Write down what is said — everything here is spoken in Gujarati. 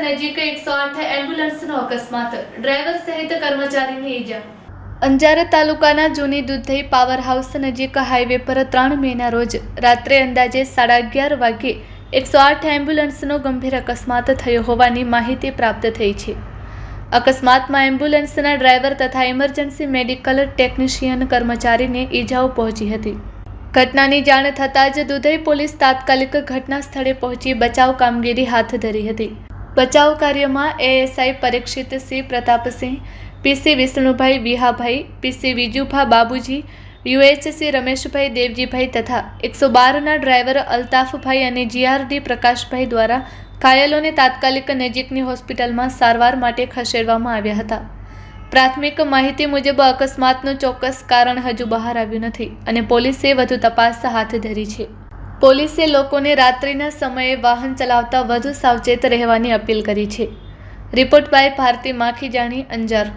નજીક 108 એમ્બ્યુલન્સનો અકસ્માત, ડ્રાઈવર સહિત કર્મચારીને ઈજા। અંજાર તાલુકાના જૂની દૂધઈ પાવર હાઉસ નજીક હાઈવે પર 3 મેના રોજ રાત્રે અંદાજે 11:30 વાગ્યે 108 એમ્બ્યુલન્સનો ગંભીર અકસ્માત થયો હોવાની માહિતી પ્રાપ્ત થઈ છે। અકસ્માતમાં એમ્બ્યુલન્સના ડ્રાઈવર તથા ઇમરજન્સી મેડિકલ ટેકનિશિયન કર્મચારીને ઈજાઓ પહોંચી હતી। ઘટનાની જાણ થતાં જ દૂધઈ પોલીસ તાત્કાલિક ઘટના સ્થળે પહોંચી બચાવ કામગીરી હાથ ધરી હતી। બચાવ કાર્યમાં એએસઆઈ પરીક્ષિતસિંહ પ્રતાપસિંહ, પીસી વિષ્ણુભાઈ વિહાભાઈ, પીસી વિજુભા બાબુજી, યુએચસી રમેશભાઈ દેવજીભાઈ તથા 112ના ડ્રાઈવર અલ્તાફભાઈ અને જીઆરડી પ્રકાશભાઈ દ્વારા ઘાયલોને તાત્કાલિક નજીકની હોસ્પિટલમાં સારવાર માટે ખસેડવામાં આવ્યા હતા। પ્રાથમિક માહિતી મુજબ અકસ્માતનું ચોક્કસ કારણ હજુ બહાર આવ્યું નથી અને પોલીસે વધુ તપાસ હાથ ધરી છે। પોલીસે લોકોને રાત્રિના સમયે વાહન ચલાવતા વધુ સાવચેત રહેવાની અપીલ કરી છે। Report by Bharti Makhijani, Anjar.